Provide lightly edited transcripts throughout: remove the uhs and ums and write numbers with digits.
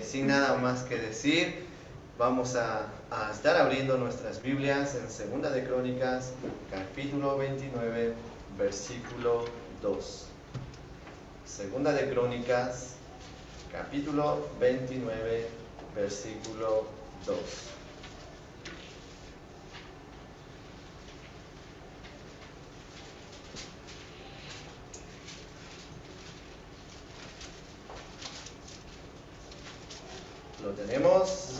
sin nada más que decir, vamos a estar abriendo nuestras Biblias en Segunda de Crónicas, capítulo 29, versículo 2. Segunda de Crónicas, capítulo 29, versículo 2. ¿Lo tenemos?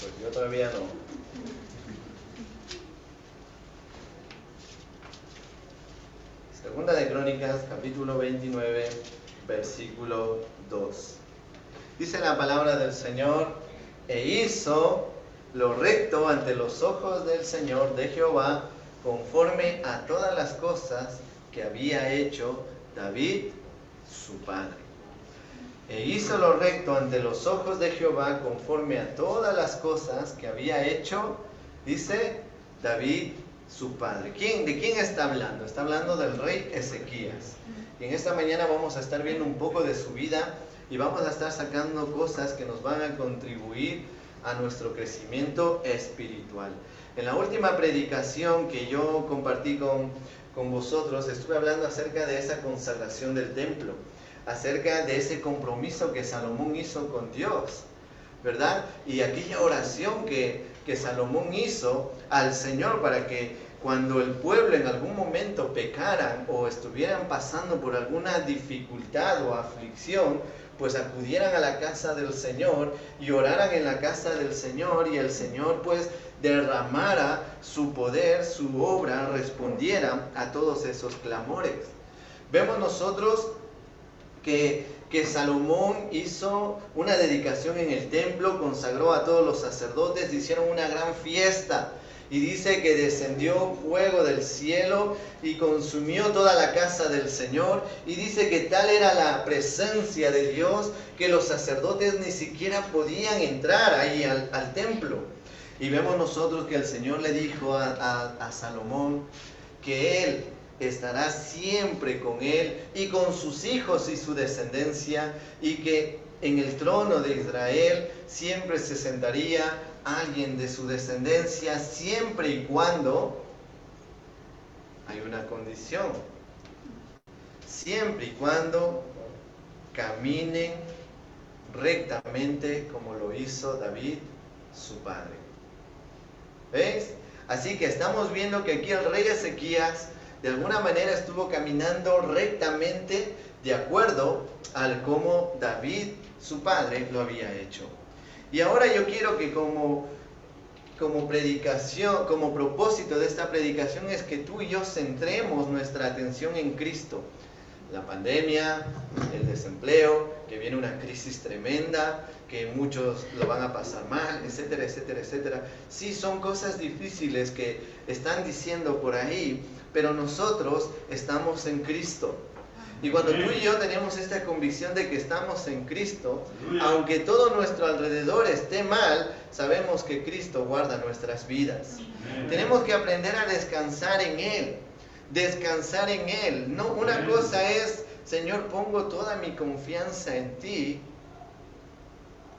Pues yo todavía no. Segunda de Crónicas, capítulo 29, versículo 2. Dice la palabra del Señor: e hizo lo recto ante los ojos del Señor de Jehová, conforme a todas las cosas que había hecho David, su padre. E hizo lo recto ante los ojos de Jehová, conforme a todas las cosas que había hecho, dice, David, su padre. ¿De quién está hablando? Está hablando del rey Ezequías. Y en esta mañana vamos a estar viendo un poco de su vida y vamos a estar sacando cosas que nos van a contribuir a nuestro crecimiento espiritual. En la última predicación que yo compartí con vosotros, estuve hablando acerca de esa consagración del templo, acerca de ese compromiso que Salomón hizo con Dios, ¿verdad? Y aquella oración que Salomón hizo al Señor para que cuando el pueblo en algún momento pecaran o estuvieran pasando por alguna dificultad o aflicción, pues acudieran a la casa del Señor y oraran en la casa del Señor, y el Señor pues derramara su poder, su obra, respondiera a todos esos clamores. Vemos nosotros que Salomón hizo una dedicación en el templo, consagró a todos los sacerdotes, hicieron una gran fiesta. Y dice que descendió fuego del cielo y consumió toda la casa del Señor. Y dice que tal era la presencia de Dios que los sacerdotes ni siquiera podían entrar ahí al templo. Y vemos nosotros que el Señor le dijo a Salomón que Él estará siempre con él y con sus hijos y su descendencia, y que en el trono de Israel siempre se sentaría alguien de su descendencia, siempre y cuando hay una condición: siempre y cuando caminen rectamente como lo hizo David, su padre. ¿Veis? Así que estamos viendo que aquí el rey Ezequías de alguna manera estuvo caminando rectamente de acuerdo al cómo David, su padre, lo había hecho. Y ahora yo quiero que como predicación, como propósito de esta predicación, es que tú y yo centremos nuestra atención en Cristo. La pandemia, el desempleo, que viene una crisis tremenda, que muchos lo van a pasar mal, etcétera, etcétera, etcétera. Sí, son cosas difíciles que están diciendo por ahí, pero nosotros estamos en Cristo. Y cuando tú y yo tenemos esta convicción de que estamos en Cristo, aunque todo nuestro alrededor esté mal, sabemos que Cristo guarda nuestras vidas. Tenemos que aprender a descansar en Él. Descansar en Él. No, una cosa es, Señor, pongo toda mi confianza en ti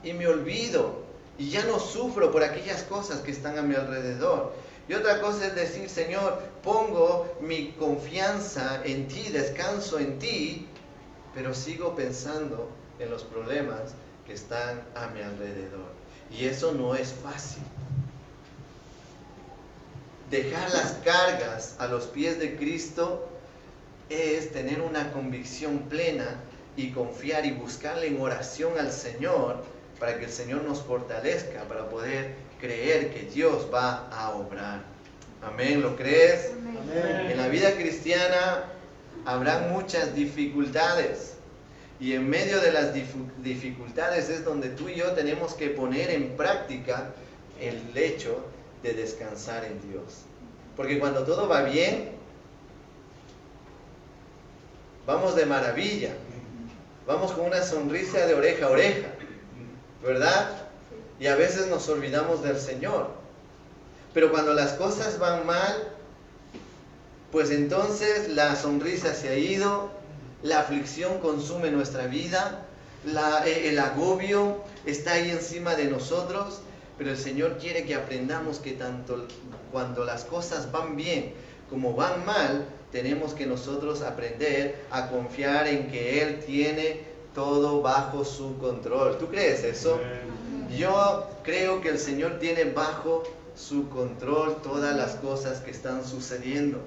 y me olvido y ya no sufro por aquellas cosas que están a mi alrededor. Y otra cosa es decir, Señor, pongo mi confianza en ti, descanso en ti, pero sigo pensando en los problemas que están a mi alrededor. Y eso no es fácil. Dejar las cargas a los pies de Cristo es tener una convicción plena y confiar y buscarle en oración al Señor para que el Señor nos fortalezca para poder creer que Dios va a obrar. Amén, ¿lo crees? Amén. En la vida cristiana habrán muchas dificultades, y en medio de las dificultades es donde tú y yo tenemos que poner en práctica el hecho de descansar en Dios. Porque cuando todo va bien, vamos de maravilla, vamos con una sonrisa de oreja a oreja, ¿verdad? Y a veces nos olvidamos del Señor. Pero cuando las cosas van mal, pues entonces la sonrisa se ha ido, la aflicción consume nuestra vida, el agobio, está ahí encima de nosotros, pero el Señor quiere que aprendamos que tanto cuando las cosas van bien como van mal, tenemos que nosotros aprender a confiar en que Él tiene todo bajo su control. ¿Tú crees eso? Yo creo que el Señor tiene bajo su control todas las cosas que están sucediendo.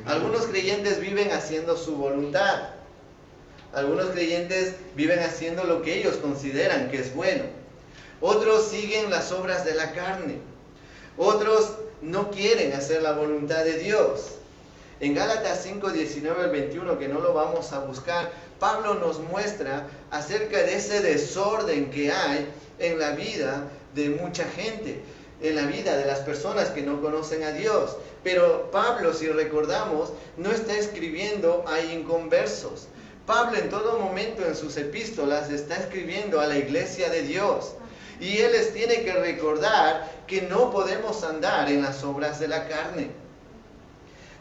Algunos creyentes viven haciendo su voluntad. Algunos creyentes viven haciendo lo que ellos consideran que es bueno. Otros siguen las obras de la carne. Otros no quieren hacer la voluntad de Dios. En Gálatas 5, 19 al 21, que no lo vamos a buscar, Pablo nos muestra acerca de ese desorden que hay en la vida de mucha gente, en la vida de las personas que no conocen a Dios. Pero Pablo, si recordamos, no está escribiendo a inconversos. Pablo en todo momento en sus epístolas está escribiendo a la iglesia de Dios. Y él les tiene que recordar que no podemos andar en las obras de la carne.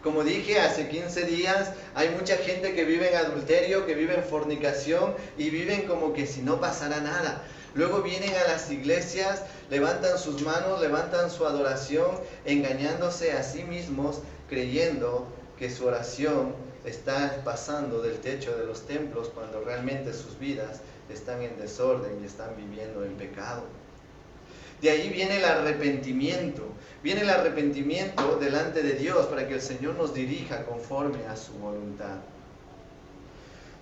Como dije hace 15 días, hay mucha gente que vive en adulterio, que vive en fornicación y viven como que si no pasara nada. Luego vienen a las iglesias, levantan sus manos, levantan su adoración, engañándose a sí mismos, creyendo que su oración está pasando del techo de los templos cuando realmente sus vidas están en desorden y están viviendo en pecado. De ahí viene el arrepentimiento. Viene el arrepentimiento delante de Dios para que el Señor nos dirija conforme a su voluntad.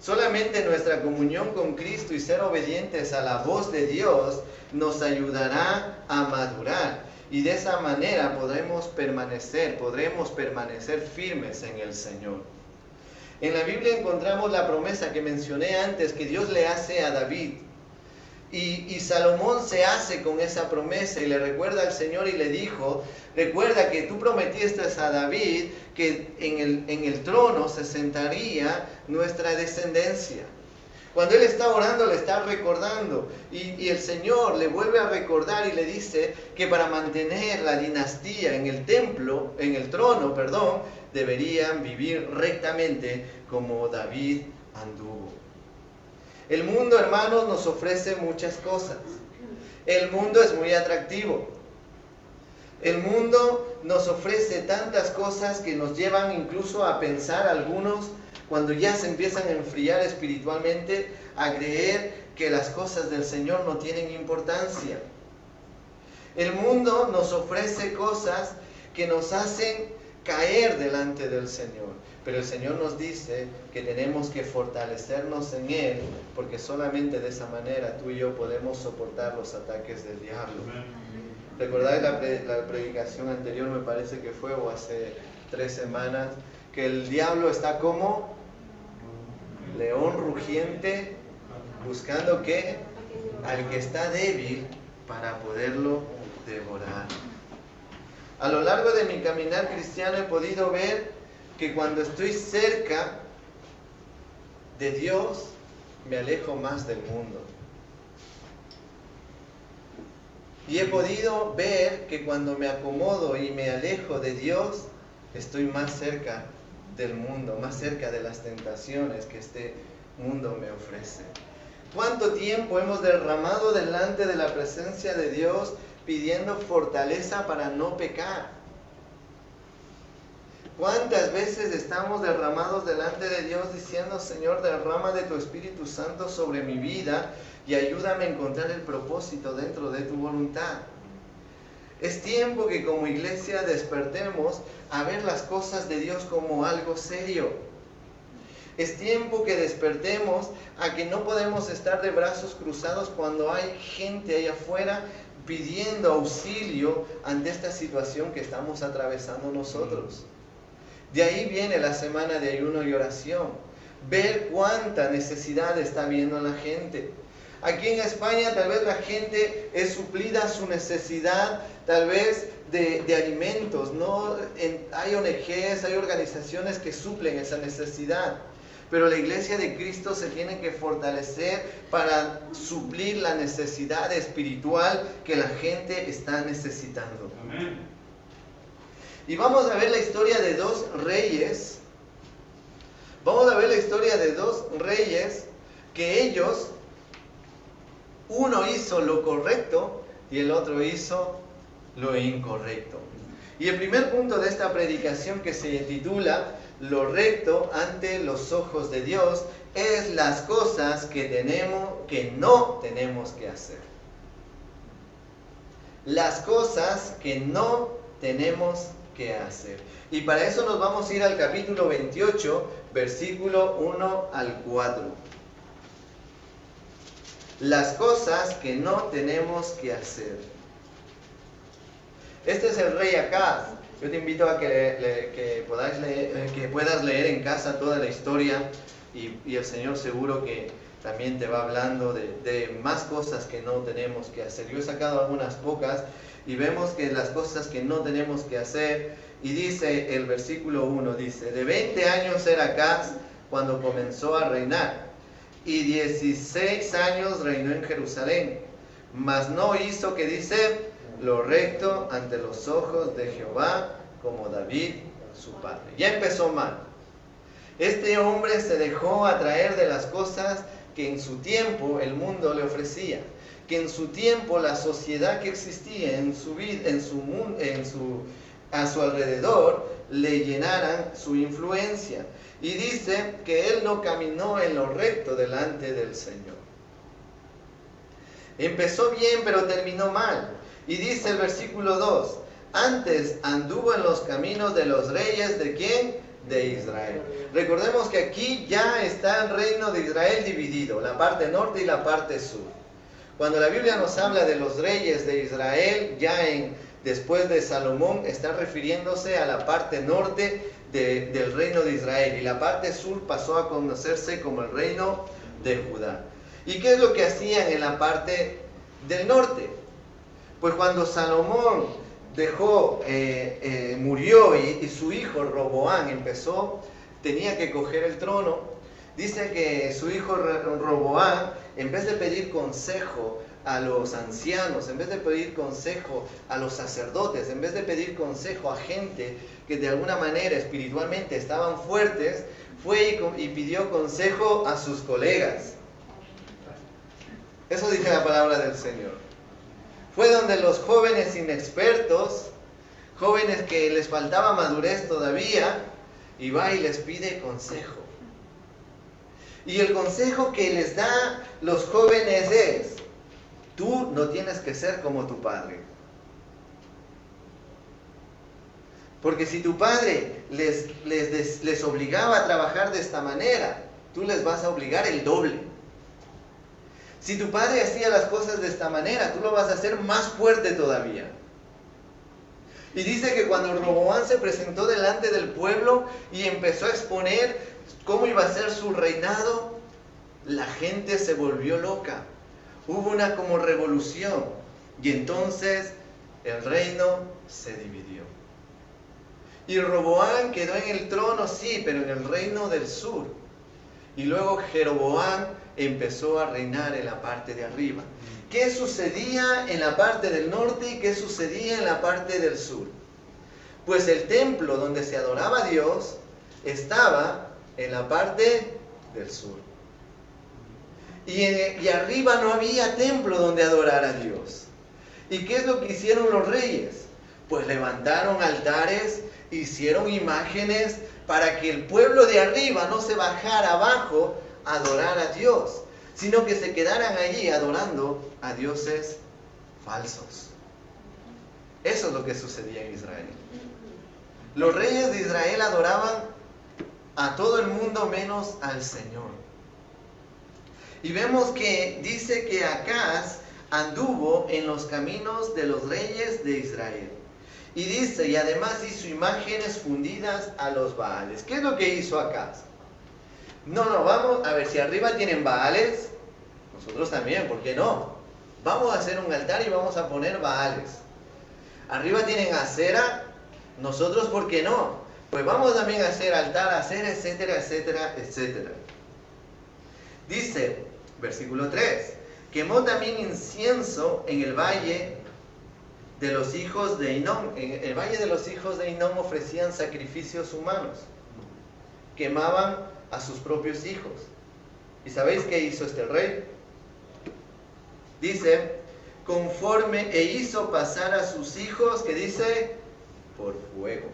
Solamente nuestra comunión con Cristo y ser obedientes a la voz de Dios nos ayudará a madurar. Y de esa manera podremos permanecer firmes en el Señor. En la Biblia encontramos la promesa que mencioné antes que Dios le hace a David. Y Salomón se hace con esa promesa y le recuerda al Señor y le dijo, recuerda que tú prometiste a David que en el trono se sentaría nuestra descendencia. Cuando él está orando, le está recordando y el Señor le vuelve a recordar y le dice que para mantener la dinastía en el trono, deberían vivir rectamente como David anduvo. El mundo, hermanos, nos ofrece muchas cosas. El mundo es muy atractivo. El mundo nos ofrece tantas cosas que nos llevan incluso a pensar algunos, cuando ya se empiezan a enfriar espiritualmente, a creer que las cosas del Señor no tienen importancia. El mundo nos ofrece cosas que nos hacen caer delante del Señor. Pero el Señor nos dice que tenemos que fortalecernos en Él, porque solamente de esa manera tú y yo podemos soportar los ataques del diablo. ¿Recordáis la predicación anterior, me parece que fue, o hace 3 semanas, que el diablo está como león rugiente, buscando ¿qué? Al que está débil para poderlo devorar. A lo largo de mi caminar cristiano he podido ver que cuando estoy cerca de Dios, me alejo más del mundo. Y he podido ver que cuando me acomodo y me alejo de Dios, estoy más cerca del mundo, más cerca de las tentaciones que este mundo me ofrece. ¿Cuánto tiempo hemos derramado delante de la presencia de Dios pidiendo fortaleza para no pecar? ¿Cuántas veces estamos derramados delante de Dios diciendo, Señor, derrama de tu Espíritu Santo sobre mi vida y ayúdame a encontrar el propósito dentro de tu voluntad? Es tiempo que como iglesia despertemos a ver las cosas de Dios como algo serio. Es tiempo que despertemos a que no podemos estar de brazos cruzados cuando hay gente allá afuera pidiendo auxilio ante esta situación que estamos atravesando nosotros. De ahí viene la semana de ayuno y oración. Ver cuánta necesidad está viendo la gente. Aquí en España tal vez la gente es suplida su necesidad tal vez de alimentos, ¿no? Hay ONGs, hay organizaciones que suplen esa necesidad. Pero la iglesia de Cristo se tiene que fortalecer para suplir la necesidad espiritual que la gente está necesitando. Amén. Y vamos a ver la historia de 2 reyes. Vamos a ver la historia de 2 reyes que ellos Uno hizo lo correcto y el otro hizo lo incorrecto. Y el primer punto de esta predicación, que se titula Lo recto ante los ojos de Dios, es las cosas que no tenemos que hacer. Las cosas que no tenemos que hacer. Y para eso nos vamos a ir al capítulo 28, versículo 1 al 4. Las cosas que no tenemos que hacer. Este es el rey Acaz. Yo te invito a que puedas leer en casa toda la historia, y el Señor seguro que también te va hablando de más cosas que no tenemos que hacer. Yo he sacado algunas pocas y vemos que las cosas que no tenemos que hacer, y dice el versículo 1, dice: de 20 años era Acaz cuando comenzó a reinar, y 16 años reinó en Jerusalén, mas no hizo, que dice, lo recto ante los ojos de Jehová, como David su padre. Ya empezó mal. Este hombre se dejó atraer de las cosas que en su tiempo el mundo le ofrecía, que en su tiempo la sociedad que existía en su vida, a su alrededor, le llenaran su influencia. Y dice que él no caminó en lo recto delante del Señor. Empezó bien, pero terminó mal. Y dice el versículo 2, antes anduvo en los caminos de los reyes, ¿de quién? De Israel. Recordemos que aquí ya está el reino de Israel dividido, la parte norte y la parte sur. Cuando la Biblia nos habla de los reyes de Israel, después de Salomón, está refiriéndose a la parte norte del reino de Israel, y la parte sur pasó a conocerse como el reino de Judá. ¿Y qué es lo que hacían en la parte del norte? Pues cuando Salomón murió y su hijo Roboam tenía que coger el trono, dice que su hijo Roboam, en vez de pedir consejo a los ancianos, en vez de pedir consejo a los sacerdotes, en vez de pedir consejo a gente que de alguna manera espiritualmente estaban fuertes, fue y pidió consejo a sus colegas. Eso dice la palabra del Señor. Fue donde los jóvenes inexpertos, jóvenes que les faltaba madurez todavía, y va y les pide consejo. Y el consejo que les da los jóvenes es: tú no tienes que ser como tu padre. Porque si tu padre les obligaba a trabajar de esta manera, tú les vas a obligar el doble. Si tu padre hacía las cosas de esta manera, tú lo vas a hacer más fuerte todavía. Y dice que cuando Roboam se presentó delante del pueblo y empezó a exponer cómo iba a ser su reinado, la gente se volvió loca. Hubo una como revolución, y entonces el reino se dividió. Y Roboam quedó en el trono, sí, pero en el reino del sur. Y luego Jeroboam empezó a reinar en la parte de arriba. ¿Qué sucedía en la parte del norte y qué sucedía en la parte del sur? Pues el templo donde se adoraba a Dios estaba en la parte del sur. Y arriba no había templo donde adorar a Dios. ¿Y qué es lo que hicieron los reyes? Pues levantaron altares, hicieron imágenes para que el pueblo de arriba no se bajara abajo a adorar a Dios, sino que se quedaran allí adorando a dioses falsos. Eso es lo que sucedía en Israel. Los reyes de Israel adoraban a todo el mundo menos al Señor. Y vemos que dice que Acaz anduvo en los caminos de los reyes de Israel. Y dice, y además hizo imágenes fundidas a los Baales. ¿Qué es lo que hizo Acaz? No, vamos a ver, si arriba tienen Baales, nosotros también, ¿por qué no? Vamos a hacer un altar y vamos a poner Baales. Arriba tienen Acera, nosotros, ¿por qué no? Pues vamos también a hacer altar, Acera, etcétera, etcétera, etcétera. Dice, versículo 3, quemó también incienso en el valle de los hijos de Hinnom. En el valle de los hijos de Hinnom ofrecían sacrificios humanos. Quemaban a sus propios hijos. ¿Y sabéis qué hizo este rey? Dice, conforme e hizo pasar a sus hijos, que dice, por fuego.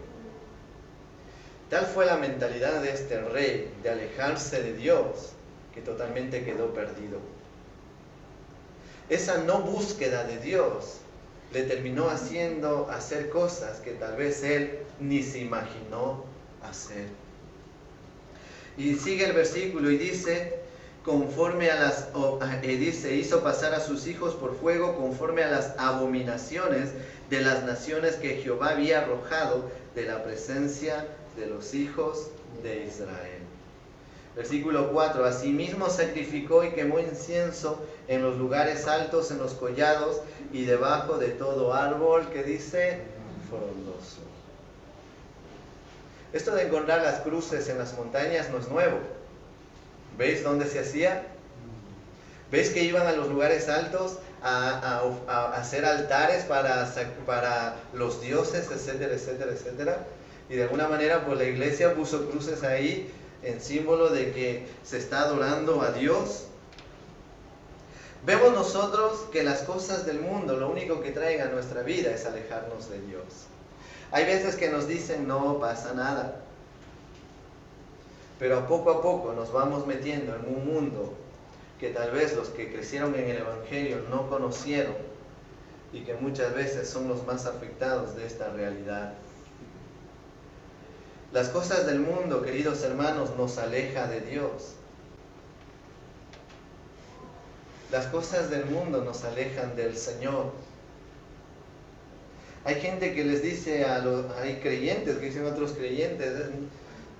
Tal fue la mentalidad de este rey, de alejarse de Dios, que totalmente quedó perdido. Esa no búsqueda de Dios le terminó haciendo hacer cosas que tal vez él ni se imaginó hacer. Y sigue el versículo y dice, conforme a las, dice, hizo pasar a sus hijos por fuego conforme a las abominaciones de las naciones que Jehová había arrojado de la presencia de los hijos de Israel. Versículo 4, asimismo sacrificó y quemó incienso en los lugares altos, en los collados y debajo de todo árbol, que dice, frondoso. Esto de encontrar las cruces en las montañas no es nuevo. ¿Veis dónde se hacía? ¿Veis que iban a los lugares altos a hacer altares para los dioses, etcétera, etcétera, etcétera? Y de alguna manera pues la iglesia puso cruces ahí en símbolo de que se está adorando a Dios. Vemos nosotros que las cosas del mundo lo único que traen a nuestra vida es alejarnos de Dios. Hay veces que nos dicen no pasa nada, pero a poco nos vamos metiendo en un mundo que tal vez los que crecieron en el Evangelio no conocieron y que muchas veces son los más afectados de esta realidad. Las cosas del mundo, queridos hermanos, nos aleja de Dios. Las cosas del mundo nos alejan del Señor. Hay gente que les dice hay creyentes que dicen a otros creyentes,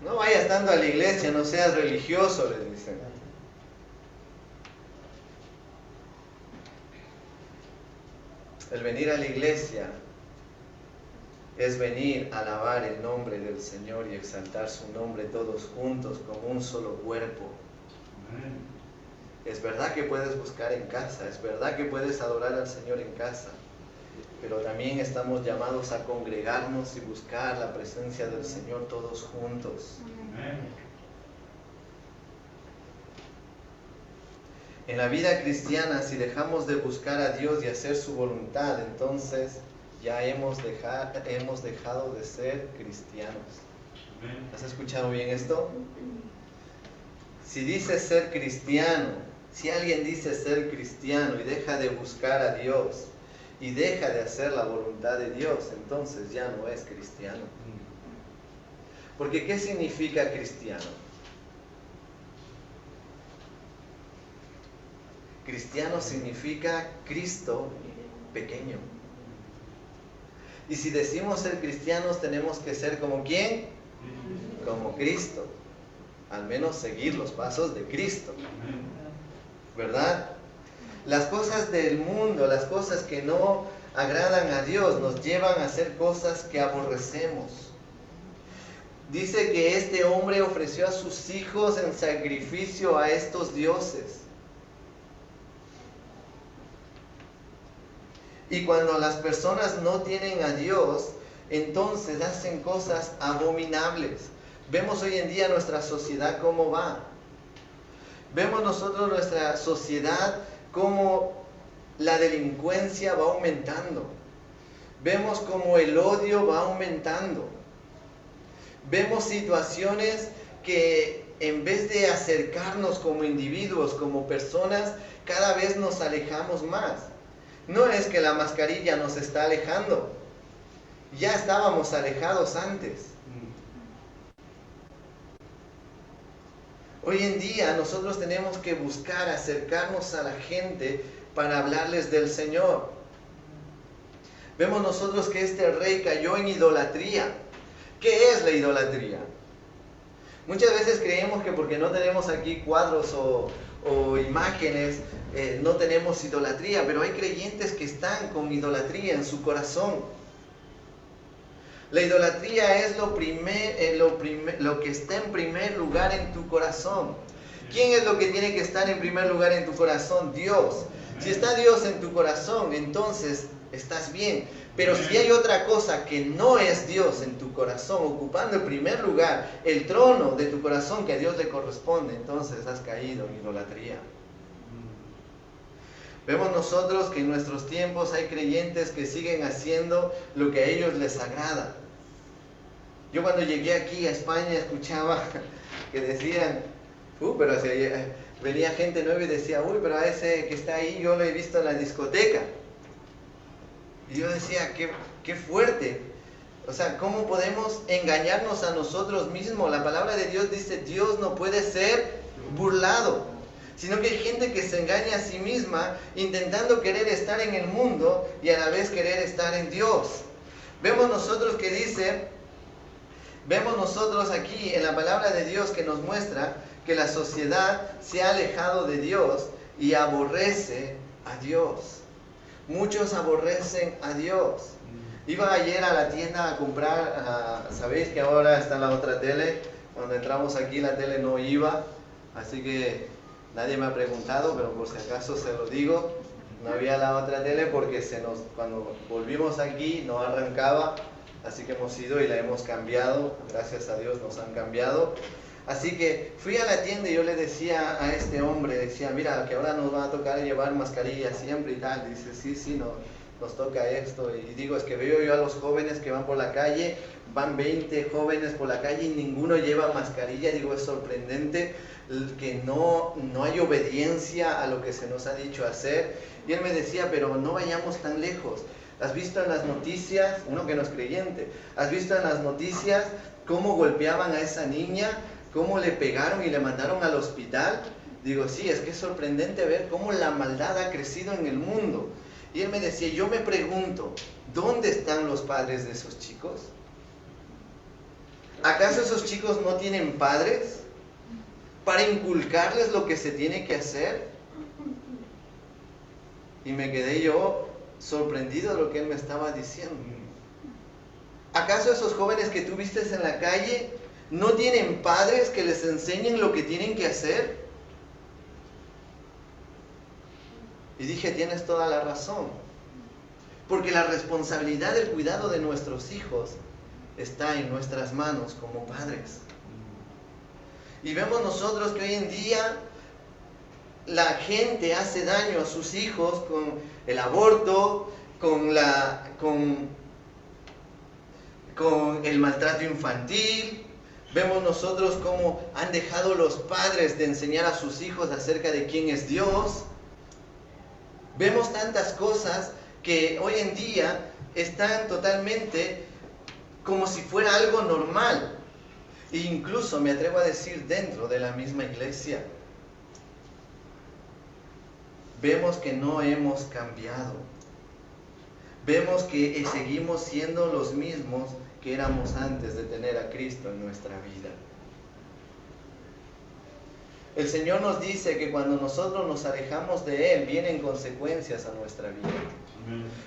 no vayas tanto a la iglesia, no seas religioso, les dicen. El venir a la iglesia es venir a alabar el nombre del Señor y exaltar su nombre todos juntos como un solo cuerpo. Es verdad que puedes buscar en casa, es verdad que puedes adorar al Señor en casa, pero también estamos llamados a congregarnos y buscar la presencia del Señor todos juntos. En la vida cristiana, si dejamos de buscar a Dios y hacer su voluntad, entonces ya hemos dejado de ser cristianos. ¿Has escuchado bien esto? Si dices ser cristiano, si alguien dice ser cristiano y deja de buscar a Dios y deja de hacer la voluntad de Dios, entonces ya no es cristiano. Porque ¿qué significa cristiano? Cristiano significa Cristo pequeño. Y si decimos ser cristianos, tenemos que ser como ¿quién? Como Cristo. Al menos seguir los pasos de Cristo. ¿Verdad? Las cosas del mundo, las cosas que no agradan a Dios, nos llevan a hacer cosas que aborrecemos. Dice que este hombre ofreció a sus hijos en sacrificio a estos dioses. Y cuando las personas no tienen a Dios, entonces hacen cosas abominables. Vemos hoy en día nuestra sociedad cómo va. Vemos nosotros nuestra sociedad cómo la delincuencia va aumentando. Vemos cómo el odio va aumentando. Vemos situaciones que en vez de acercarnos como individuos, como personas, cada vez nos alejamos más. No es que la mascarilla nos está alejando. Ya estábamos alejados antes. Hoy en día nosotros tenemos que buscar acercarnos a la gente para hablarles del Señor. Vemos nosotros que este rey cayó en idolatría. ¿Qué es la idolatría? Muchas veces creemos que porque no tenemos aquí cuadros o imágenes, no tenemos idolatría, pero hay creyentes que están con idolatría en su corazón. La idolatría es lo que está en primer lugar en tu corazón. ¿Quién es lo que tiene que estar en primer lugar en tu corazón? Dios. Si está Dios en tu corazón, entonces estás bien. Pero si hay otra cosa que no es Dios en tu corazón, ocupando el primer lugar, el trono de tu corazón que a Dios le corresponde, entonces has caído en idolatría. Vemos nosotros que en nuestros tiempos hay creyentes que siguen haciendo lo que a ellos les agrada. Yo cuando llegué aquí a España escuchaba que decían, pero venía gente nueva y decía, pero a ese que está ahí yo lo he visto en la discoteca. Y yo decía, qué fuerte. O sea, ¿cómo podemos engañarnos a nosotros mismos? La palabra de Dios dice, Dios no puede ser burlado. Sino que hay gente que se engaña a sí misma intentando querer estar en el mundo y a la vez querer estar en Dios. Vemos nosotros aquí en la palabra de Dios que nos muestra que la sociedad se ha alejado de Dios y aborrece a Dios. Muchos aborrecen a Dios. Iba ayer a la tienda a comprar, sabéis que ahora está la otra tele. Cuando entramos aquí la tele no iba, así que nadie me ha preguntado, pero por si acaso se lo digo. No había la otra tele porque cuando volvimos aquí no arrancaba, así que hemos ido y la hemos cambiado. Gracias a Dios nos han cambiado. Así que fui a la tienda y yo le decía a este hombre, decía, mira, que ahora nos va a tocar llevar mascarilla siempre y tal. Dice, sí, nos toca esto. Y digo, es que veo yo a los jóvenes que van por la calle, van 20 jóvenes por la calle y ninguno lleva mascarilla. Digo, es sorprendente que no hay obediencia a lo que se nos ha dicho hacer. Y él me decía, pero no vayamos tan lejos. ¿Has visto en las noticias, uno que no es creyente, has visto en las noticias cómo golpeaban a esa niña, cómo le pegaron y le mandaron al hospital? Digo, sí, es que es sorprendente ver cómo la maldad ha crecido en el mundo. Y él me decía, yo me pregunto, ¿dónde están los padres de esos chicos? ¿Acaso esos chicos no tienen padres para inculcarles lo que se tiene que hacer? Y me quedé yo sorprendido de lo que él me estaba diciendo. ¿Acaso esos jóvenes que tú vistes en la calle no tienen padres que les enseñen lo que tienen que hacer? Y dije, tienes toda la razón. Porque la responsabilidad del cuidado de nuestros hijos está en nuestras manos como padres. Y vemos nosotros que hoy en día la gente hace daño a sus hijos con el aborto, con el maltrato infantil. Vemos nosotros cómo han dejado los padres de enseñar a sus hijos acerca de quién es Dios. Vemos tantas cosas que hoy en día están totalmente como si fuera algo normal. E incluso me atrevo a decir dentro de la misma iglesia. Vemos que no hemos cambiado. Vemos que seguimos siendo los mismos que éramos antes de tener a Cristo en nuestra vida. El Señor nos dice que cuando nosotros nos alejamos de Él, vienen consecuencias a nuestra vida.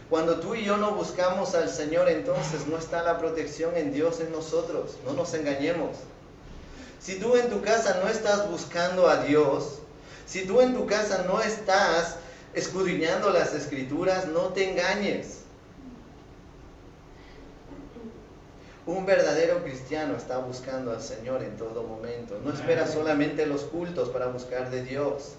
Cuando tú y yo no buscamos al Señor, entonces no está la protección en Dios en nosotros. No nos engañemos. Si tú en tu casa no estás buscando a Dios, si tú en tu casa no estás escudriñando las Escrituras, no te engañes. Un verdadero cristiano está buscando al Señor en todo momento. No espera solamente los cultos para buscar de Dios.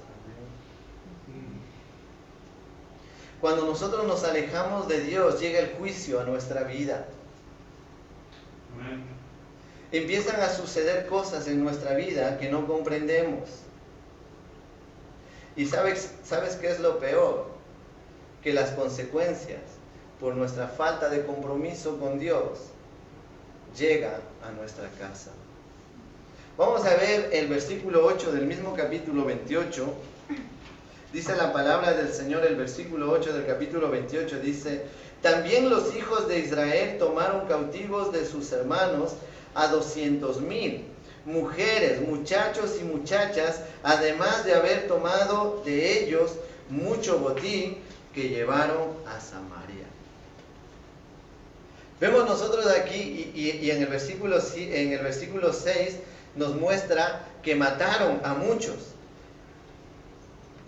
Cuando nosotros nos alejamos de Dios, llega el juicio a nuestra vida. Empiezan a suceder cosas en nuestra vida que no comprendemos. ¿Y sabes qué es lo peor? Que las consecuencias por nuestra falta de compromiso con Dios llega a nuestra casa. Vamos a ver el versículo 8 del mismo capítulo 28. Dice la palabra del Señor, el versículo 8 del capítulo 28 dice: también los hijos de Israel tomaron cautivos de sus hermanos a 200,000 mujeres, muchachos y muchachas, además de haber tomado de ellos mucho botín que llevaron a Samaria. Vemos nosotros aquí, y en el versículo 6 nos muestra que mataron a muchos.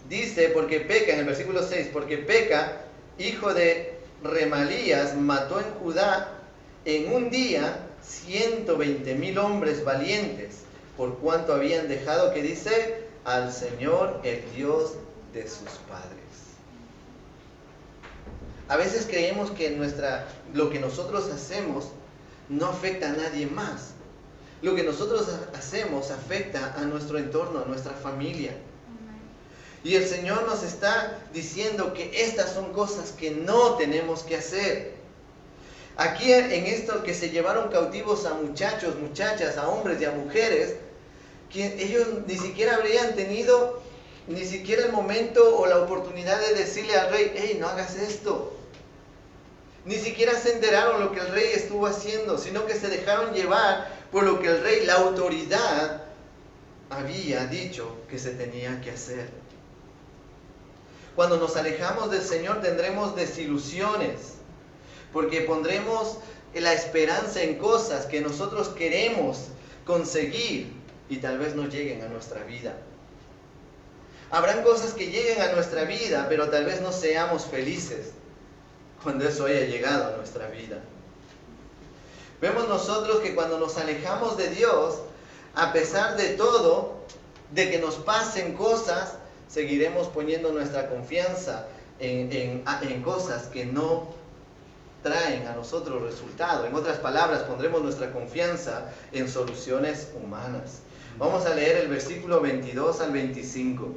Dice, porque Peca, en el versículo 6, porque Peca, hijo de Remalías, mató en Judá en un día 120,000 hombres valientes, por cuanto habían dejado, que dice, al Señor, el Dios de sus padres. A veces creemos que lo que nosotros hacemos no afecta a nadie más. Lo que nosotros hacemos afecta a nuestro entorno, a nuestra familia. Y el Señor nos está diciendo que estas son cosas que no tenemos que hacer. Aquí en esto que se llevaron cautivos a muchachos, muchachas, a hombres y a mujeres, que ellos ni siquiera habrían tenido ni siquiera el momento o la oportunidad de decirle al rey, hey, no hagas esto. Ni siquiera se enteraron lo que el rey estuvo haciendo, sino que se dejaron llevar por lo que el rey, la autoridad, había dicho que se tenía que hacer. Cuando nos alejamos del Señor tendremos desilusiones, porque pondremos la esperanza en cosas que nosotros queremos conseguir y tal vez no lleguen a nuestra vida. Habrán cosas que lleguen a nuestra vida, pero tal vez no seamos felices cuando eso haya llegado a nuestra vida. Vemos nosotros que cuando nos alejamos de Dios, a pesar de todo, de que nos pasen cosas, seguiremos poniendo nuestra confianza en cosas que no traen a nosotros resultado. En otras palabras, pondremos nuestra confianza en soluciones humanas. Vamos a leer el versículo 22 al 25.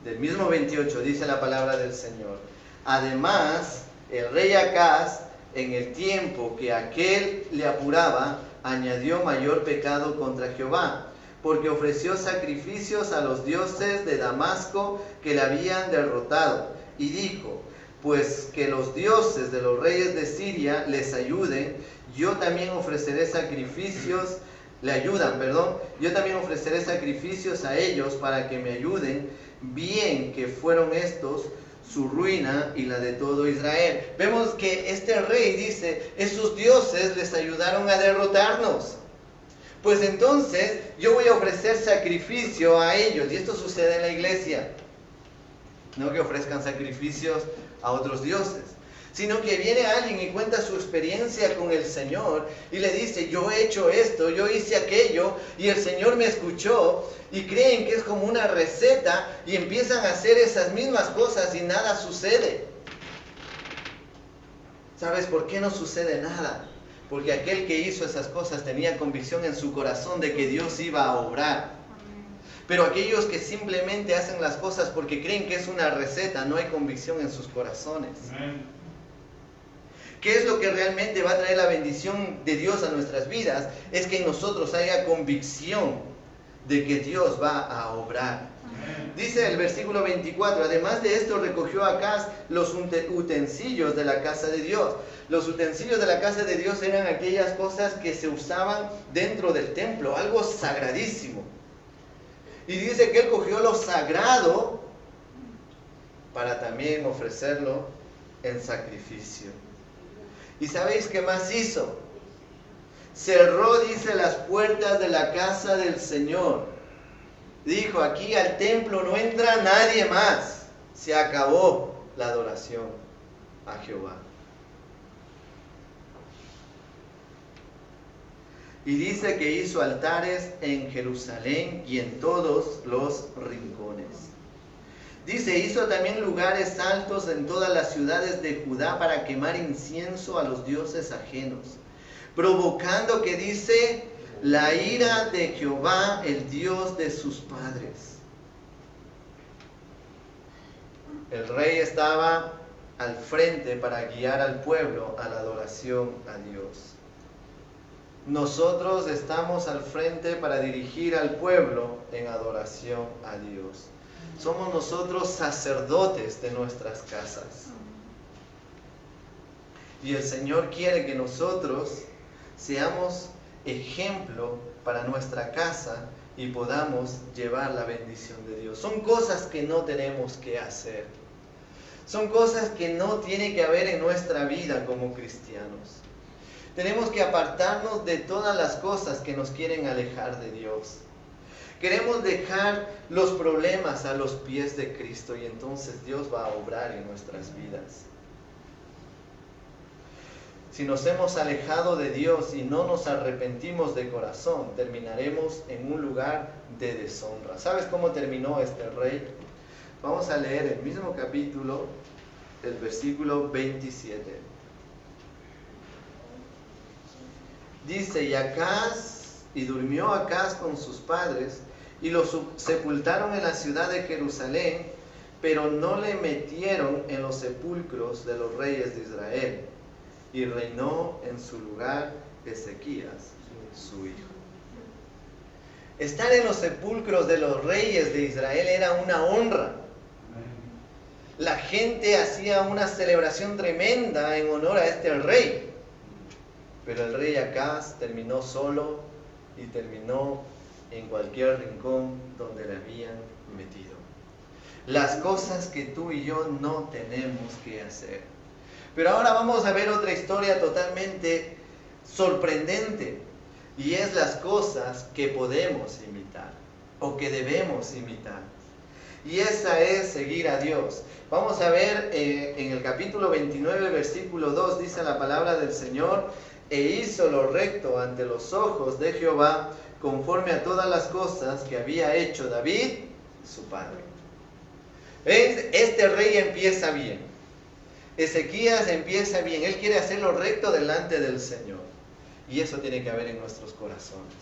Del mismo 28 dice la palabra del Señor. Además, el rey Acaz, en el tiempo que aquel le apuraba, añadió mayor pecado contra Jehová, porque ofreció sacrificios a los dioses de Damasco que le habían derrotado. Y dijo, pues que los dioses de los reyes de Siria les ayuden, yo también ofreceré sacrificios, yo también ofreceré sacrificios a ellos para que me ayuden, bien que fueron estos su ruina y la de todo Israel. Vemos que este rey dice, esos dioses les ayudaron a derrotarnos. Pues entonces yo voy a ofrecer sacrificio a ellos. Y esto sucede en la iglesia. No que ofrezcan sacrificios a otros dioses, sino que viene alguien y cuenta su experiencia con el Señor y le dice, yo he hecho esto, yo hice aquello y el Señor me escuchó, y creen que es como una receta y empiezan a hacer esas mismas cosas y nada sucede. ¿Sabes por qué no sucede nada? Porque aquel que hizo esas cosas tenía convicción en su corazón de que Dios iba a obrar. Pero aquellos que simplemente hacen las cosas porque creen que es una receta, no hay convicción en sus corazones. ¿Qué es lo que realmente va a traer la bendición de Dios a nuestras vidas? Es que en nosotros haya convicción de que Dios va a obrar. Dice el versículo 24, además de esto recogió Acaz los utensilios de la casa de Dios. Los utensilios de la casa de Dios eran aquellas cosas que se usaban dentro del templo, algo sagradísimo. Y dice que él cogió lo sagrado para también ofrecerlo en sacrificio. ¿Y sabéis qué más hizo? Cerró, dice, las puertas de la casa del Señor. Dijo, aquí al templo no entra nadie más. Se acabó la adoración a Jehová. Y dice que hizo altares en Jerusalén y en todos los rincones. Dice, hizo también lugares altos en todas las ciudades de Judá para quemar incienso a los dioses ajenos, provocando, que dice, la ira de Jehová, el Dios de sus padres. El rey estaba al frente para guiar al pueblo a la adoración a Dios. Nosotros estamos al frente para dirigir al pueblo en adoración a Dios. Somos nosotros sacerdotes de nuestras casas. Y el Señor quiere que nosotros seamos ejemplo para nuestra casa y podamos llevar la bendición de Dios. Son cosas que no tenemos que hacer. Son cosas que no tiene que haber en nuestra vida como cristianos. Tenemos que apartarnos de todas las cosas que nos quieren alejar de Dios. Queremos dejar los problemas a los pies de Cristo y entonces Dios va a obrar en nuestras vidas. Si nos hemos alejado de Dios y no nos arrepentimos de corazón, terminaremos en un lugar de deshonra. ¿Sabes cómo terminó este rey? Vamos a leer el mismo capítulo el versículo 27. Dice, y durmió Acaz con sus padres, y lo sepultaron en la ciudad de Jerusalén, pero no le metieron en los sepulcros de los reyes de Israel, y reinó en su lugar Ezequías, su hijo. Estar en los sepulcros de los reyes de Israel era una honra. La gente hacía una celebración tremenda en honor a este rey. Pero el rey Acaz terminó solo y terminó en cualquier rincón donde le habían metido. Las cosas que tú y yo no tenemos que hacer. Pero ahora vamos a ver otra historia totalmente sorprendente. Y es las cosas que podemos imitar o que debemos imitar. Y esa es seguir a Dios. Vamos a ver en el capítulo 29, versículo 2, dice la palabra del Señor: e hizo lo recto ante los ojos de Jehová, conforme a todas las cosas que había hecho David, su padre. ¿Ves? Este rey empieza bien. Ezequías empieza bien. Él quiere hacer lo recto delante del Señor. Y eso tiene que haber en nuestros corazones.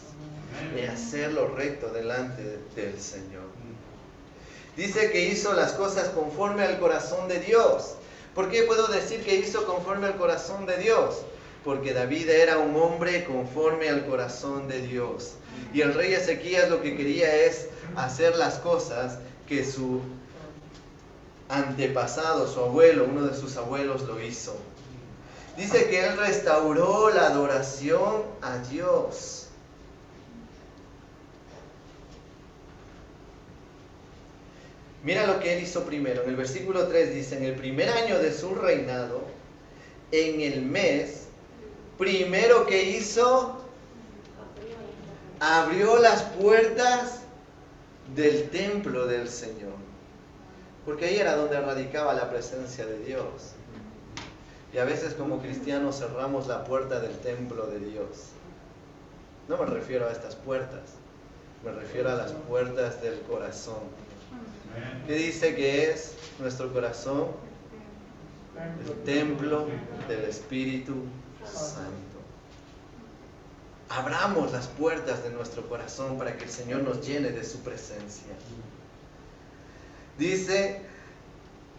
De hacer lo recto delante del Señor. Dice que hizo las cosas conforme al corazón de Dios. ¿Por qué puedo decir que hizo conforme al corazón de Dios? Porque David era un hombre conforme al corazón de Dios. Y el rey Ezequías lo que quería es hacer las cosas que su antepasado, su abuelo, uno de sus abuelos lo hizo. Dice que él restauró la adoración a Dios. Mira lo que él hizo primero. En el versículo 3 dice: en el primer año de su reinado, en el mes primero que hizo, abrió las puertas del templo del Señor. Porque ahí era donde radicaba la presencia de Dios. Y a veces como cristianos cerramos la puerta del templo de Dios. No me refiero a estas puertas, me refiero a las puertas del corazón. ¿Qué dice que es nuestro corazón? El templo del Espíritu Santo. Abramos las puertas de nuestro corazón para que el Señor nos llene de su presencia. Dice,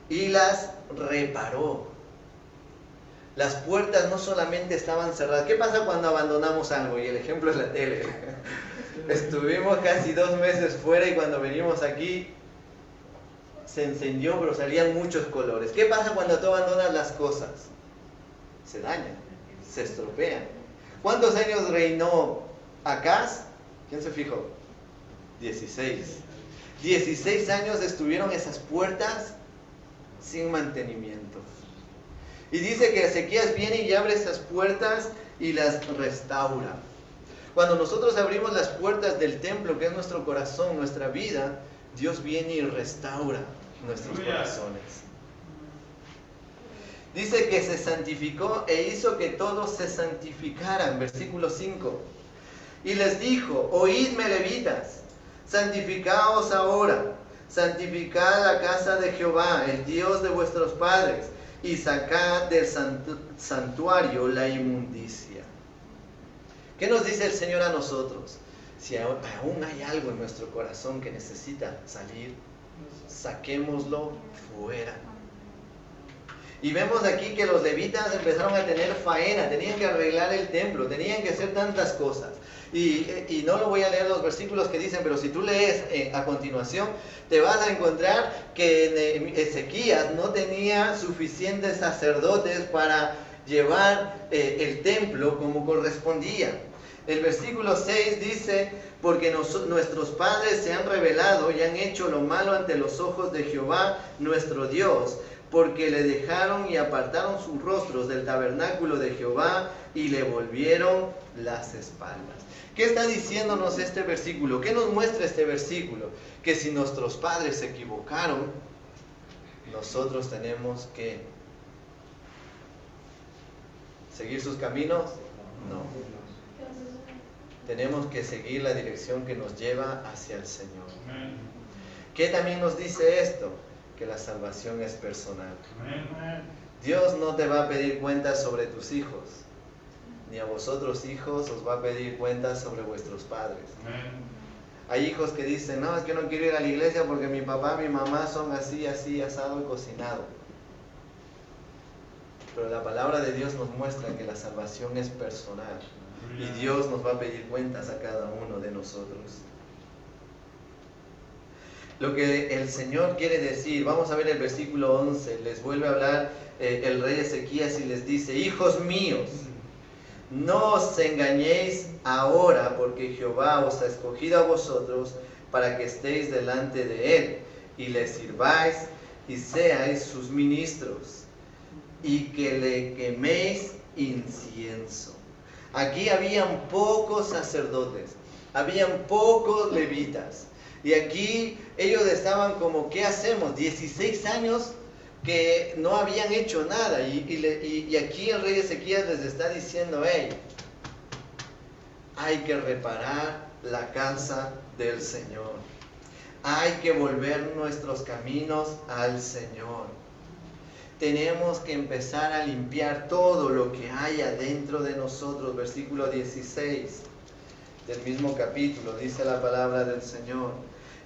y las reparó. Las puertas no solamente estaban cerradas. ¿Qué pasa cuando abandonamos algo? Y el ejemplo es la tele. Estuvimos casi 2 meses fuera y cuando venimos aquí se encendió, pero salían muchos colores. ¿Qué pasa cuando tú abandonas las cosas? Se dañan, se estropean. ¿Cuántos años reinó Acaz? ¿Quién se fijó? 16. 16 años estuvieron esas puertas sin mantenimiento. Y dice que Ezequías viene y abre esas puertas y las restaura. Cuando nosotros abrimos las puertas del templo, que es nuestro corazón, nuestra vida, Dios viene y restaura nuestros corazones. Dice que se santificó e hizo que todos se santificaran. Versículo 5. Y les dijo: oídme, levitas, santificaos ahora, santificad la casa de Jehová, el Dios de vuestros padres, y sacad del santuario la inmundicia. ¿Qué nos dice el Señor a nosotros? Si aún hay algo en nuestro corazón que necesita salir, saquémoslo fuera. Y vemos aquí que los levitas empezaron a tener faena, tenían que arreglar el templo, tenían que hacer tantas cosas. Y no lo voy a leer los versículos que dicen, pero si tú lees a continuación, te vas a encontrar que Ezequías no tenía suficientes sacerdotes para llevar el templo como correspondía. El versículo 6 dice: porque nuestros padres se han rebelado y han hecho lo malo ante los ojos de Jehová nuestro Dios, porque le dejaron y apartaron sus rostros del tabernáculo de Jehová y le volvieron las espaldas. ¿Qué está diciéndonos este versículo? ¿Qué nos muestra este versículo? Que si nuestros padres se equivocaron, nosotros tenemos que seguir sus caminos. No. Tenemos que seguir la dirección que nos lleva hacia el Señor. ¿Qué también nos dice esto? que la salvación es personal. Amen. Dios no te va a pedir cuentas sobre tus hijos, ni a vosotros hijos os va a pedir cuentas sobre vuestros padres. Amen. Hay hijos que dicen, no, es que no quiero ir a la iglesia porque mi papá, mi mamá son así, así, asado y cocinado. Pero la palabra de Dios nos muestra que la salvación es personal y Dios nos va a pedir cuentas a cada uno de nosotros. Lo que el Señor quiere decir, vamos a ver el versículo 11, les vuelve a hablar el rey Ezequías y les dice, hijos míos, no os engañéis ahora, porque Jehová os ha escogido a vosotros para que estéis delante de Él y le sirváis y seáis sus ministros y que le queméis incienso. Aquí habían pocos sacerdotes, habían pocos levitas y aquí ellos estaban como, ¿qué hacemos? 16 años que no habían hecho nada y aquí el rey Ezequías les está diciendo, hey, hay que reparar la casa del Señor, hay que volver nuestros caminos al Señor, tenemos que empezar a limpiar todo lo que hay adentro de nosotros. Versículo 16 del mismo capítulo dice la palabra del Señor,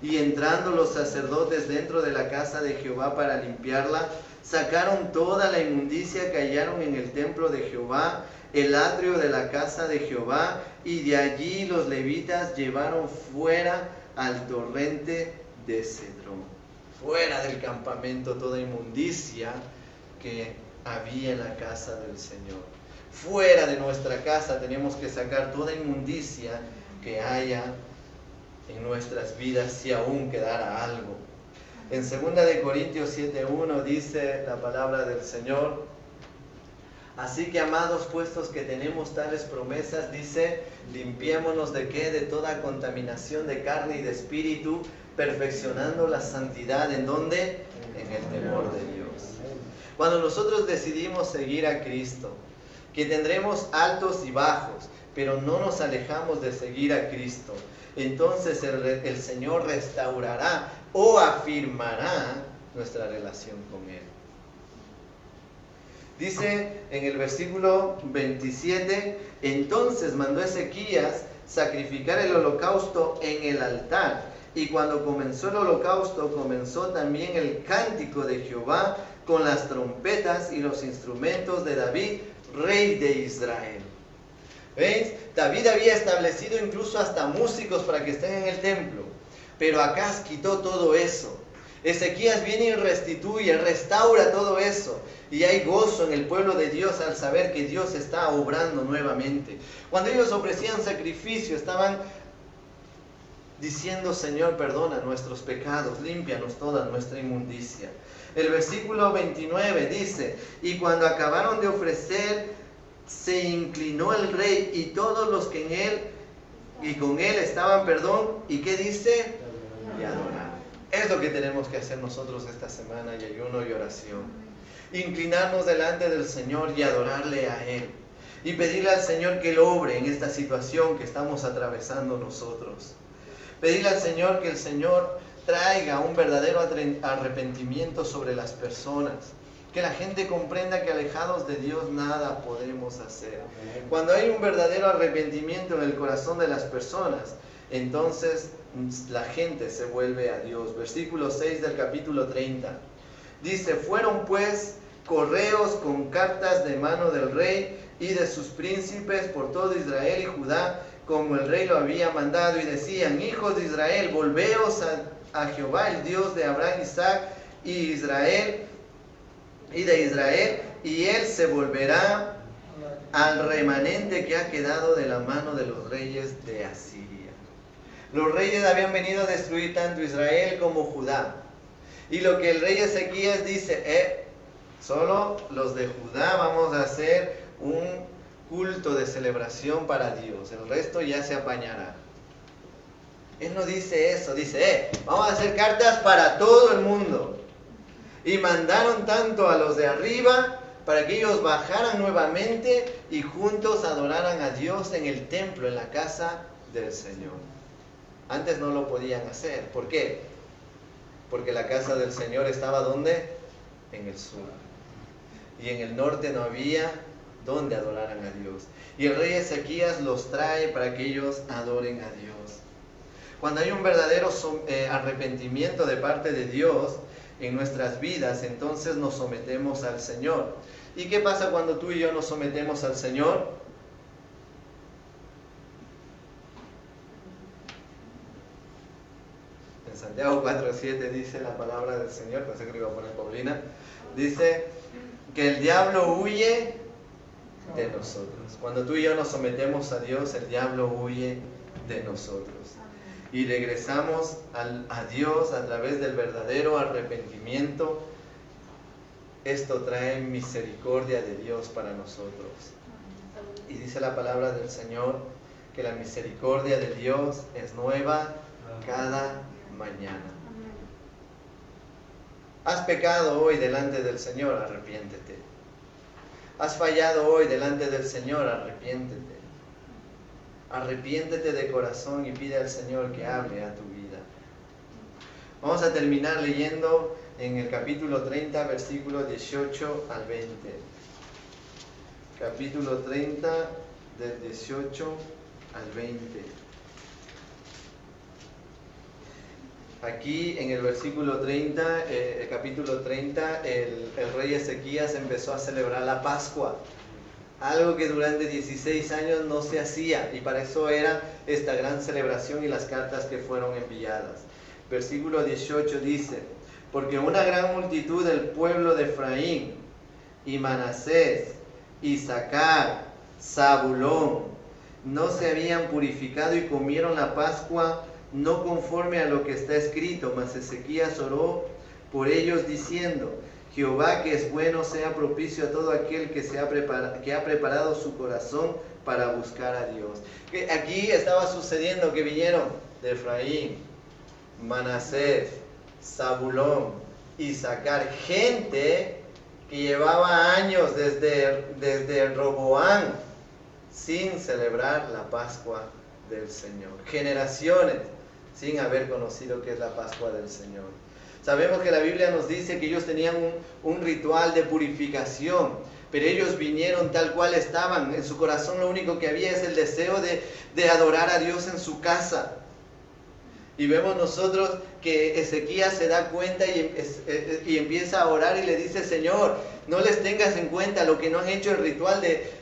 y entrando los sacerdotes dentro de la casa de Jehová para limpiarla, sacaron toda la inmundicia que hallaron en el templo de Jehová, el atrio de la casa de Jehová, y de allí los levitas llevaron fuera al torrente de Cedrón. Fuera del campamento toda inmundicia que había en la casa del Señor. Fuera de nuestra casa tenemos que sacar toda inmundicia que haya en nuestras vidas, si aún quedara algo. En 2 de Corintios 7:1 dice la palabra del Señor, así que amados, puestos que tenemos tales promesas, dice, limpiémonos de qué, de toda contaminación de carne y de espíritu, perfeccionando la santidad, ¿en dónde? En el temor de Dios. Cuando nosotros decidimos seguir a Cristo, que tendremos altos y bajos, pero no nos alejamos de seguir a Cristo, entonces el Señor restaurará o afirmará nuestra relación con Él. Dice en el versículo 27, entonces mandó Ezequías sacrificar el holocausto en el altar, y cuando comenzó el holocausto, comenzó también el cántico de Jehová con las trompetas y los instrumentos de David, rey de Israel. ¿Veis? David había establecido incluso hasta músicos para que estén en el templo, pero Acaz quitó todo eso. Ezequías viene y restituye, restaura todo eso, y hay gozo en el pueblo de Dios al saber que Dios está obrando nuevamente. Cuando ellos ofrecían sacrificio, estaban diciendo, Señor, perdona nuestros pecados, límpianos toda nuestra inmundicia. El versículo 29 dice, y cuando acabaron de ofrecer, se inclinó el rey y todos los que en él y con él estaban, ¿y qué dice? Y adorar. Es lo que tenemos que hacer nosotros esta semana, y ayuno y oración. Inclinarnos delante del Señor y adorarle a Él. Y pedirle al Señor que Él obre en esta situación que estamos atravesando nosotros. Pedirle al Señor que el Señor traiga un verdadero arrepentimiento sobre las personas. Que la gente comprenda que alejados de Dios nada podemos hacer. Cuando hay un verdadero arrepentimiento en el corazón de las personas, entonces la gente se vuelve a Dios. Versículo 6 del capítulo 30. Dice, fueron pues correos con cartas de mano del rey y de sus príncipes por todo Israel y Judá, como el rey lo había mandado, y decían, hijos de Israel, volveos a Jehová, el Dios de Abraham, Isaac y de Israel, y él se volverá al remanente que ha quedado de la mano de los reyes de Asiria. Los reyes habían venido a destruir tanto Israel como Judá. Y lo que el rey Ezequías dice, solo los de Judá vamos a hacer un culto de celebración para Dios, el resto ya se apañará. Él no dice eso, dice, vamos a hacer cartas para todo el mundo. Y mandaron tanto a los de arriba para que ellos bajaran nuevamente y juntos adoraran a Dios en el templo, en la casa del Señor. Antes no lo podían hacer. ¿Por qué? porque la casa del Señor estaba ¿dónde? En el sur. Y en el norte no había donde adoraran a Dios. Y el rey Ezequías los trae para que ellos adoren a Dios. Cuando hay un verdadero arrepentimiento de parte de Dios en nuestras vidas, entonces nos sometemos al Señor. ¿Y qué pasa cuando tú y yo nos sometemos al Señor? En Santiago 4:7 dice la palabra del Señor, pensé que lo iba a poner Paulina, dice que el diablo huye de nosotros. Cuando tú y yo nos sometemos a Dios, el diablo huye de nosotros. Y regresamos a Dios a través del verdadero arrepentimiento. Esto trae misericordia de Dios para nosotros. Y dice la palabra del Señor que la misericordia de Dios es nueva cada mañana. Has pecado hoy delante del Señor, arrepiéntete. Has fallado hoy delante del Señor, arrepiéntete. Arrepiéntete de corazón y pide al Señor que hable a tu vida. Vamos a terminar leyendo en el capítulo 30, versículos 18 al 20. Capítulo 30, del 18 al 20. Aquí en el versículo 30, el capítulo 30, el rey Ezequías empezó a celebrar la Pascua. Algo que durante 16 años no se hacía, y para eso era esta gran celebración y las cartas que fueron enviadas. Versículo 18 dice: porque una gran multitud del pueblo de Efraín y Manasés, Isaacar, Zabulón, no se habían purificado y comieron la Pascua no conforme a lo que está escrito, mas Ezequías oró por ellos diciendo: Jehová, que es bueno, sea propicio a todo aquel que ha preparado su corazón para buscar a Dios. Que aquí estaba sucediendo que vinieron de Efraín, Manasés, Zabulón, Isaacar, gente que llevaba años desde Roboán sin celebrar la Pascua del Señor. Generaciones sin haber conocido qué es la Pascua del Señor. Sabemos que la Biblia nos dice que ellos tenían un ritual de purificación, pero ellos vinieron tal cual estaban. En su corazón lo único que había es el deseo de adorar a Dios en su casa. Y vemos nosotros que Ezequías se da cuenta y empieza a orar y le dice: Señor, no les tengas en cuenta lo que no han hecho el ritual de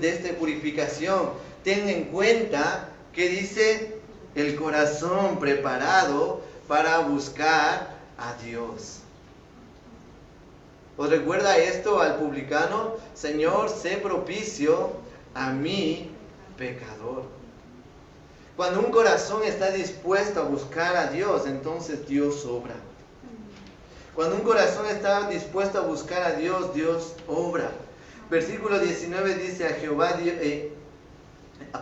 esta purificación. Ten en cuenta que dice el corazón preparado para buscar a Dios. ¿Os recuerda esto al publicano? Señor, sé propicio a mí, pecador. Cuando un corazón está dispuesto a buscar a Dios, entonces Dios obra. Cuando un corazón está dispuesto a buscar a Dios, Dios obra. Versículo 19 dice: a Jehová,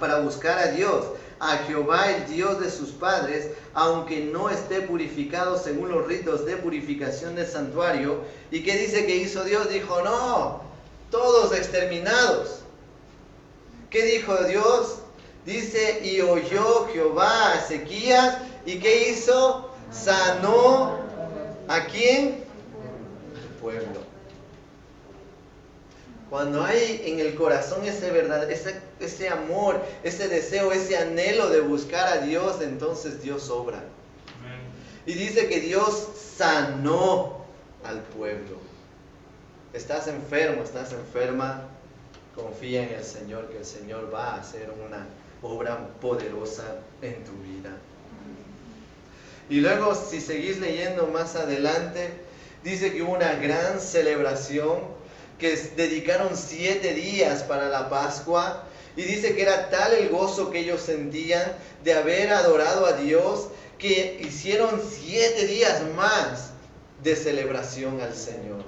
para buscar a Dios, a Jehová el Dios de sus padres, aunque no esté purificado según los ritos de purificación del santuario. ¿Y qué dice que hizo Dios? Dijo: no, todos exterminados. ¿Qué dijo Dios? Dice: y oyó Jehová a Ezequías, ¿y qué hizo? Sanó ¿a quién? Al pueblo. Cuando hay en el corazón ese amor, ese deseo, ese anhelo de buscar a Dios, entonces Dios obra. Amén. Y dice que Dios sanó al pueblo. Estás enfermo, estás enferma, confía en el Señor, que el Señor va a hacer una obra poderosa en tu vida. Y luego, si seguís leyendo más adelante, dice que hubo una gran celebración, que dedicaron 7 días para la Pascua, y dice que era tal el gozo que ellos sentían de haber adorado a Dios, que hicieron 7 días más de celebración al Señor.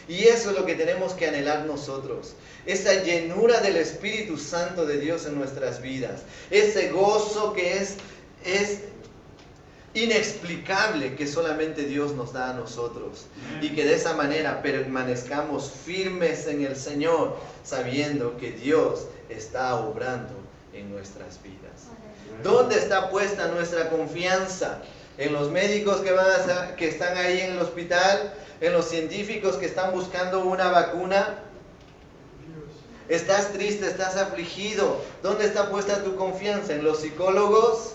Y eso es lo que tenemos que anhelar nosotros, esa llenura del Espíritu Santo de Dios en nuestras vidas, ese gozo que es inexplicable, que solamente Dios nos da a nosotros, y que de esa manera permanezcamos firmes en el Señor, sabiendo que Dios está obrando en nuestras vidas. ¿Dónde está puesta nuestra confianza? ¿En los médicos que están ahí en el hospital? ¿En los científicos que están buscando una vacuna? ¿Estás triste? ¿Estás afligido? ¿Dónde está puesta tu confianza? ¿En los psicólogos?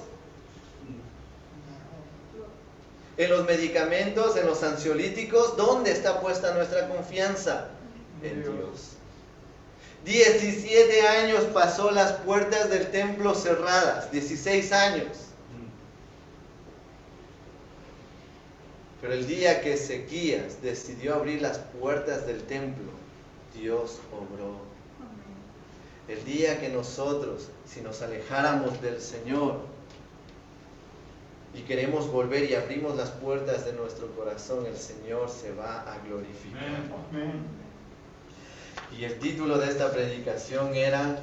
¿En los medicamentos? ¿En los ansiolíticos? ¿Dónde está puesta nuestra confianza? En Dios. 17 años pasó las puertas del templo cerradas. 16 años. Pero el día que Ezequías decidió abrir las puertas del templo, Dios obró. El día que nosotros, si nos alejáramos del Señor y queremos volver y abrimos las puertas de nuestro corazón, el Señor se va a glorificar. Y el título de esta predicación era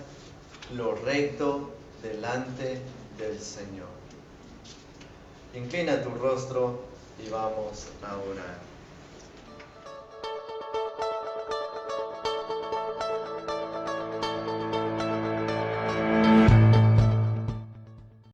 Lo recto delante del Señor. Inclina tu rostro y vamos a orar.